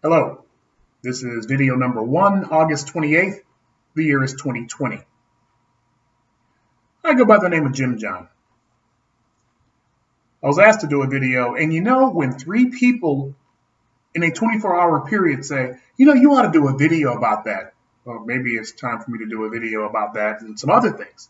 Hello, this is video number 1, August 28th. The year is 2020. I go by the name of jimjohn. I was asked to do a video, and when 3 people in a 24-hour period say, you ought to do a video about that. Well, maybe it's time for me to do a video about that and some other things.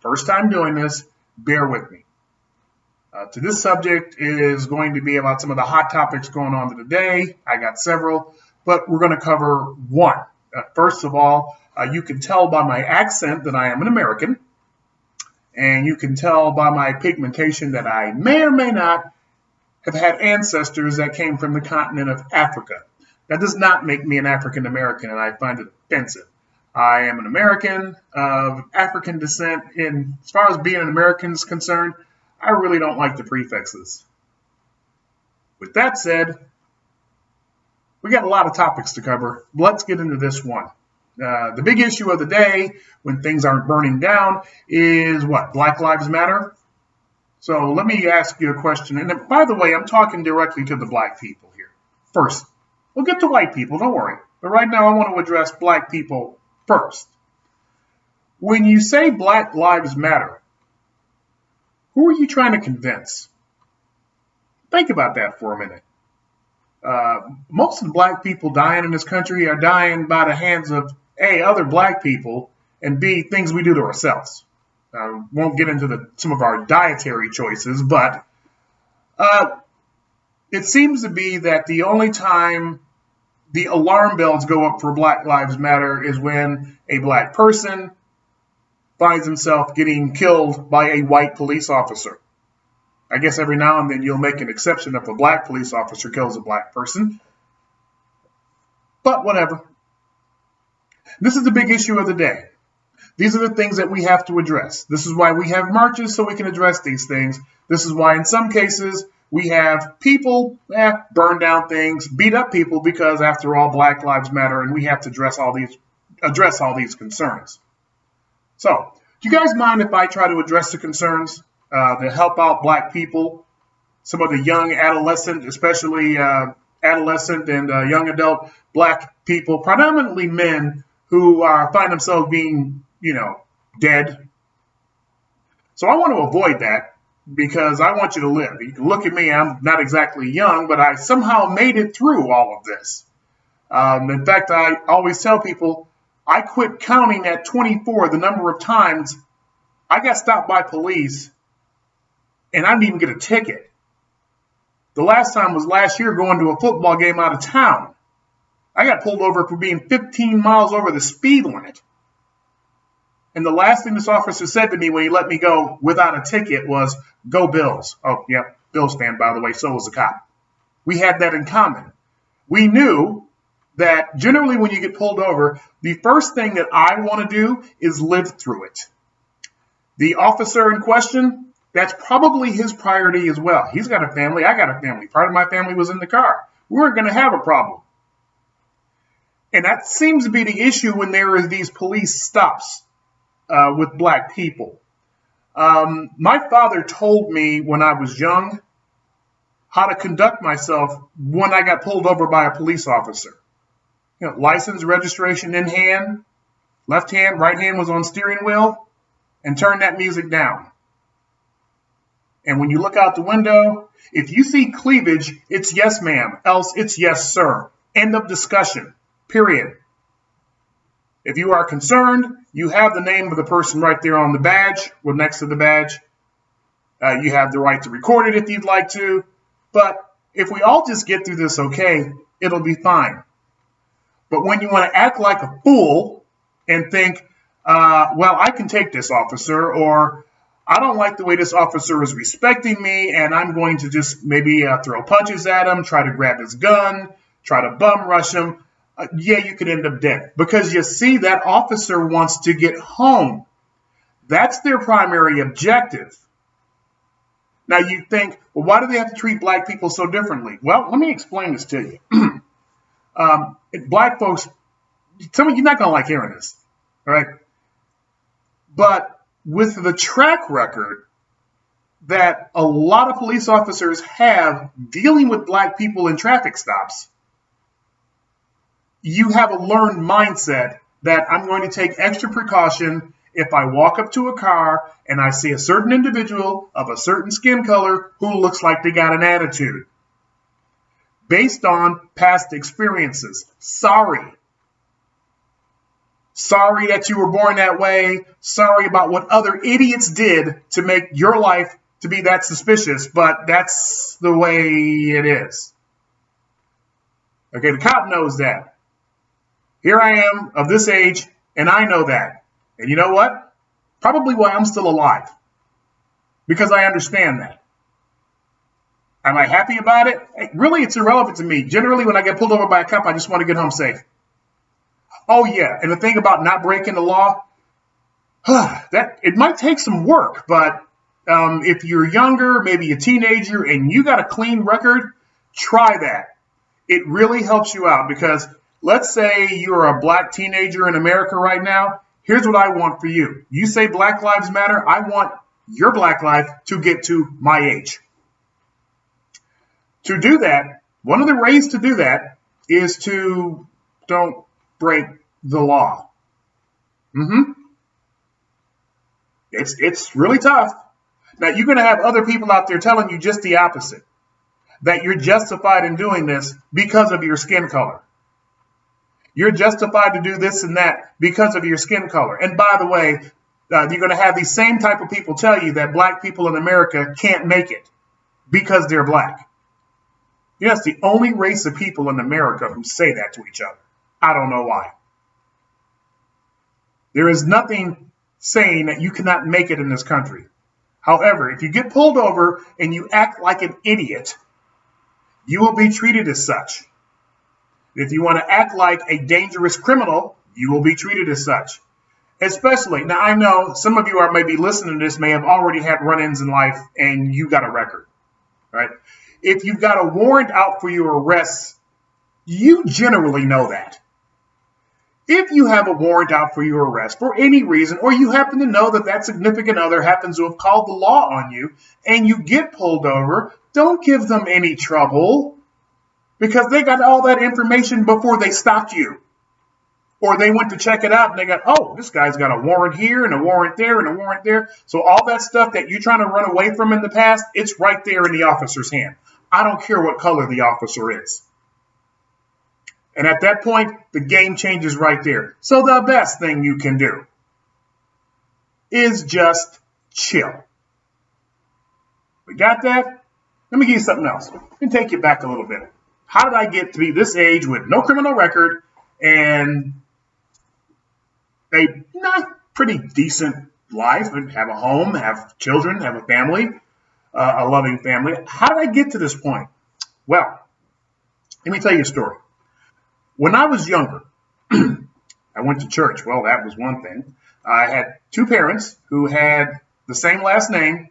First time doing this, bear with me. To this subject is going to be about some of the hot topics going on today. I got several, but we're going to cover one. First of all, you can tell by my accent that I am an American, and you can tell by my pigmentation that I may or may not have had ancestors that came from the continent of Africa. That does not make me an African American, and I find it offensive. I am an American of African descent, and as far as being an American is concerned, I really don't like the prefixes. With that said, we got a lot of topics to cover. Let's get into this one. The big issue of the day, when things aren't burning down, is what? Black Lives Matter? So let me ask you a question. And by the way, I'm talking directly to the black people here. First, we'll get to white people, don't worry. But right now I want to address black people first. When you say Black Lives Matter, who are you trying to convince? Think about that for a minute. Most of the black people dying in this country are dying by the hands of A, other black people, and B, things we do to ourselves. Won't get into some of our dietary choices, but it seems to be that the only time the alarm bells go up for Black Lives Matter is when a black person finds himself getting killed by a white police officer. I guess every now and then you'll make an exception if a black police officer kills a black person. But whatever. This is the big issue of the day. These are the things that we have to address. This is why we have marches, so we can address these things. This is why in some cases we have people burn down things, beat up people, because after all, Black Lives Matter, and we have to address all these concerns. So, do you guys mind if I try to address the concerns to help out black people, some of the young adolescent, especially adolescent and young adult black people, predominantly men who find themselves being, dead? So I want to avoid that because I want you to live. You can look at me, I'm not exactly young, but I somehow made it through all of this. In fact, I always tell people, I quit counting at 24 the number of times I got stopped by police and I didn't even get a ticket. The last time was last year going to a football game out of town. I got pulled over for being 15 miles over the speed limit. And the last thing this officer said to me when he let me go without a ticket was, "Go Bills." Oh, yeah, Bills fan, by the way, so was the cop. We had that in common. We knew that generally when you get pulled over, the first thing that I want to do is live through it. The officer in question, that's probably his priority as well. He's got a family, I got a family. Part of my family was in the car. We weren't going to have a problem. And that seems to be the issue when there is these police stops with black people. My father told me when I was young how to conduct myself when I got pulled over by a police officer. License, registration in hand, left hand, right hand was on steering wheel, and turn that music down. And when you look out the window, if you see cleavage, it's yes, ma'am, else it's yes, sir. End of discussion, period. If you are concerned, you have the name of the person right there on the badge or next to the badge. You have the right to record it if you'd like to. But if we all just get through this okay, it'll be fine. But when you want to act like a fool and think, well, I can take this officer, or I don't like the way this officer is respecting me, and I'm going to just maybe throw punches at him, try to grab his gun, try to bum rush him, you could end up dead. Because you see, that officer wants to get home. That's their primary objective. Now you think, well, why do they have to treat black people so differently? Well, let me explain this to you. Black folks, some of you're not going to like hearing this, all right? But with the track record that a lot of police officers have dealing with black people in traffic stops, you have a learned mindset that I'm going to take extra precaution if I walk up to a car and I see a certain individual of a certain skin color who looks like they got an attitude. Based on past experiences. Sorry. Sorry that you were born that way. Sorry about what other idiots did to make your life to be that suspicious, but that's the way it is. Okay, the cop knows that. Here I am of this age, and I know that. And you know what? Probably why I'm still alive. Because I understand that. Am I happy about it? Really, it's irrelevant to me. Generally, when I get pulled over by a cop, I just want to get home safe. Oh, yeah. And the thing about not breaking the law, that it might take some work, but if you're younger, maybe a teenager, and you got a clean record, try that. It really helps you out because let's say you're a black teenager in America right now. Here's what I want for you. You say Black Lives Matter. I want your black life to get to my age. To do that, one of the ways to do that is to don't break the law. It's really tough. Now, you're going to have other people out there telling you just the opposite, that you're justified in doing this because of your skin color. You're justified to do this and that because of your skin color. And by the way, you're going to have these same type of people tell you that black people in America can't make it because they're black. Yes, the only race of people in America who say that to each other. I don't know why. There is nothing saying that you cannot make it in this country. However, if you get pulled over and you act like an idiot, you will be treated as such. If you want to act like a dangerous criminal, you will be treated as such. Especially, now I know some of you are maybe listening to this may have already had run-ins in life and you got a record, right? If you've got a warrant out for your arrest, you generally know that. If you have a warrant out for your arrest for any reason, or you happen to know that that significant other happens to have called the law on you, and you get pulled over, don't give them any trouble because they got all that information before they stopped you. Or they went to check it out and they got, oh, this guy's got a warrant here and a warrant there and a warrant there. So all that stuff that you're trying to run away from in the past, it's right there in the officer's hand. I don't care what color the officer is. And at that point, the game changes right there. So the best thing you can do is just chill. We got that? Let me give you something else. Let me take you back a little bit. How did I get to be this age with no criminal record and a pretty decent life and have a home, have children, have a family, a loving family? How did I get to this point? Well, let me tell you a story. When I was younger, I went to church. Well, that was one thing. I had two parents who had the same last name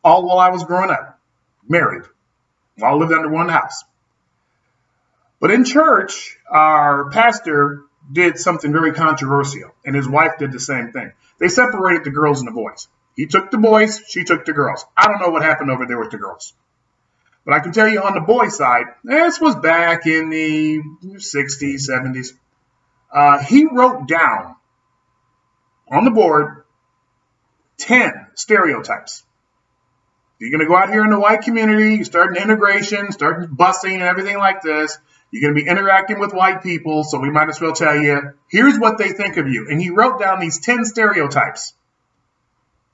all while I was growing up, married. We all lived under one house. But in church, our pastor did something very controversial, and his wife did the same thing. They separated the girls and the boys. He took the boys, she took the girls. I don't know what happened over there with the girls. But I can tell you on the boys' side, this was back in the 60s, 70s. He wrote down on the board 10 stereotypes. You're going to go out here in the white community, you're starting integration, starting busing and everything like this. You're going to be interacting with white people, so we might as well tell you, here's what they think of you. And he wrote down these 10 stereotypes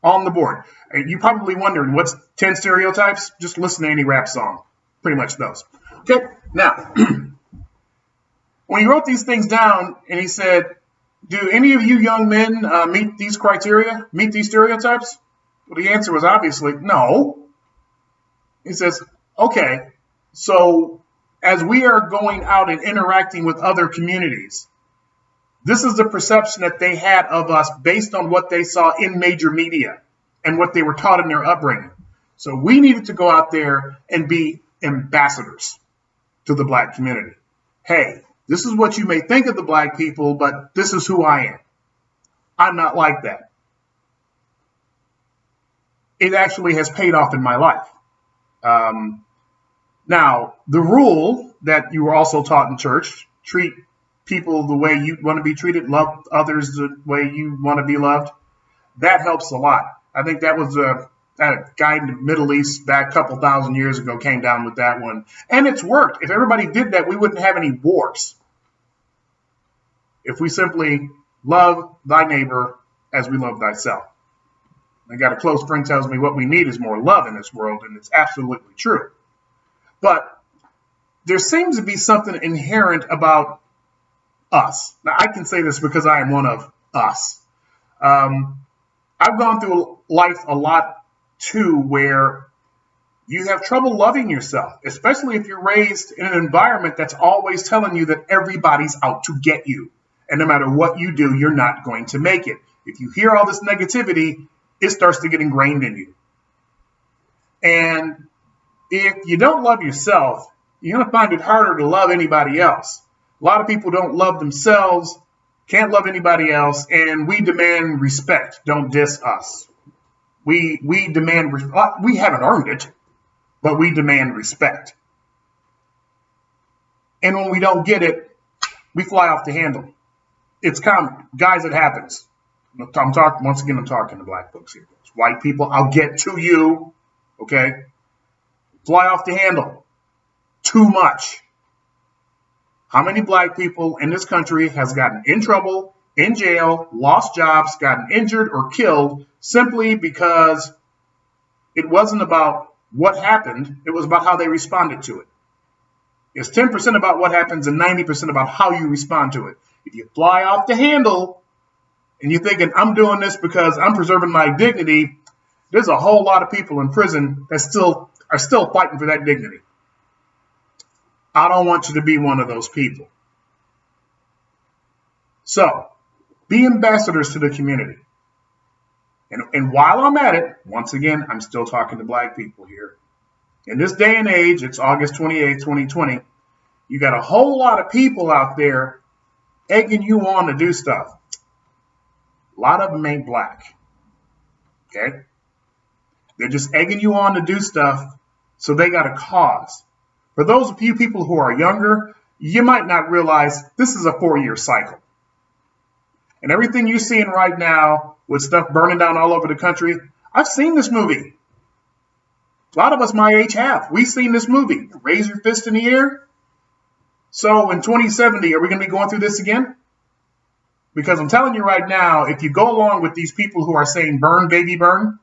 on the board. You're probably wondering, what's 10 stereotypes? Just listen to any rap song. Pretty much those. Okay, now, when he wrote these things down and he said, do any of you young men meet these criteria, meet these stereotypes? Well, the answer was obviously no. He says, okay, so as we are going out and interacting with other communities, this is the perception that they had of us based on what they saw in major media and what they were taught in their upbringing. So we needed to go out there and be ambassadors to the black community. Hey, this is what you may think of the black people, but this is who I am. I'm not like that. It actually has paid off in my life. Now, the rule that you were also taught in church, treat people the way you want to be treated, love others the way you want to be loved. That helps a lot. I think that was that guy in the Middle East back a couple thousand years ago came down with that one. And it's worked. If everybody did that, we wouldn't have any wars. If we simply love thy neighbor as we love thyself. I got a close friend tells me what we need is more love in this world, and it's absolutely true. But there seems to be something inherent about us. Now, I can say this because I am one of us. I've gone through life a lot, too, where you have trouble loving yourself, especially if you're raised in an environment that's always telling you that everybody's out to get you. And no matter what you do, you're not going to make it. If you hear all this negativity, it starts to get ingrained in you. And if you don't love yourself, you're going to find it harder to love anybody else. A lot of people don't love themselves, can't love anybody else, and we demand respect. Don't diss us. We demand, we haven't earned it, but we demand respect. And when we don't get it, we fly off the handle. It's common. Guys, it happens. I'm talking to black folks here. It's white people, I'll get to you. Okay? Fly off the handle. Too much. How many black people in this country has gotten in trouble, in jail, lost jobs, gotten injured or killed simply because it wasn't about what happened, it was about how they responded to it. It's 10% about what happens and 90% about how you respond to it. If you fly off the handle and you're thinking, I'm doing this because I'm preserving my dignity, there's a whole lot of people in prison that are still fighting for that dignity. I don't want you to be one of those people. So, be ambassadors to the community. And while I'm at it, once again, I'm still talking to black people here. In this day and age, it's August 28, 2020, you got a whole lot of people out there egging you on to do stuff. A lot of them ain't black. Okay? They're just egging you on to do stuff so they got a cause. For those of you people who are younger, you might not realize this is a 4-year cycle. And everything you're seeing right now with stuff burning down all over the country, I've seen this movie. A lot of us my age have. We've seen this movie. Raise your fist in the air. So in 2070, are we going to be going through this again? Because I'm telling you right now, if you go along with these people who are saying burn, baby, burn,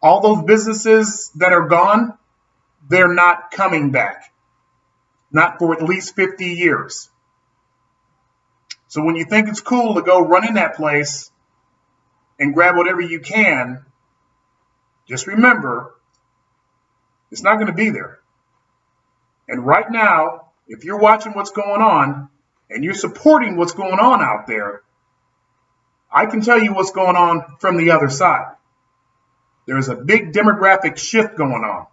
all those businesses that are gone, they're not coming back. Not for at least 50 years. So when you think it's cool to go run in that place and grab whatever you can, just remember, it's not going to be there. And right now, if you're watching what's going on and you're supporting what's going on out there, I can tell you what's going on from the other side. There's a big demographic shift going on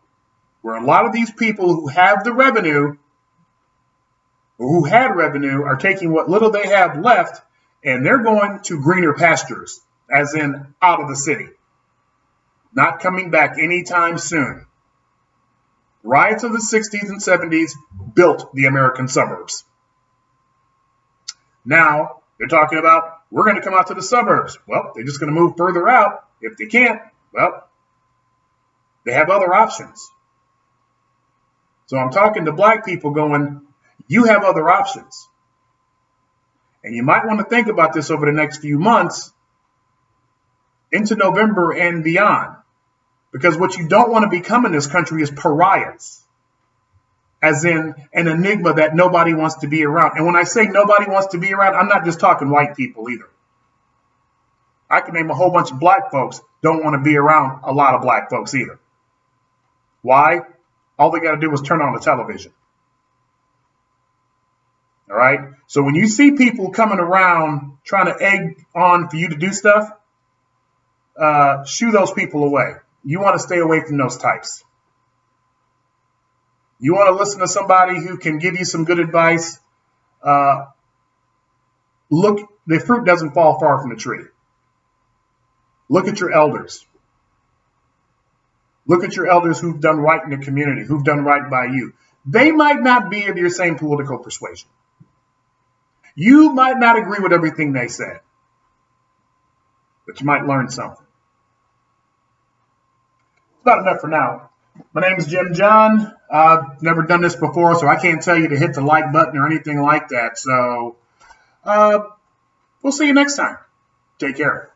where a lot of these people who have the revenue or who had revenue are taking what little they have left and they're going to greener pastures, as in out of the city. Not coming back anytime soon. Riots of the 60s and 70s built the American suburbs. Now, they're talking about, we're going to come out to the suburbs. Well, they're just going to move further out. If they can't, well, they have other options. So I'm talking to black people going, you have other options. And you might want to think about this over the next few months into November and beyond. Because what you don't want to become in this country is pariahs, as in an enigma that nobody wants to be around. And when I say nobody wants to be around, I'm not just talking white people either. I can name a whole bunch of black folks don't want to be around a lot of black folks either. Why? All they got to do is turn on the television. All right? So when you see people coming around trying to egg on for you to do stuff, shoo those people away. You want to stay away from those types. You want to listen to somebody who can give you some good advice. Look, the fruit doesn't fall far from the tree. Look at your elders. Look at your elders who've done right in the community, who've done right by you. They might not be of your same political persuasion. You might not agree with everything they said, but you might learn something. That's about enough for now. My name is Jim John. I've never done this before, so I can't tell you to hit the like button or anything like that. So we'll see you next time. Take care.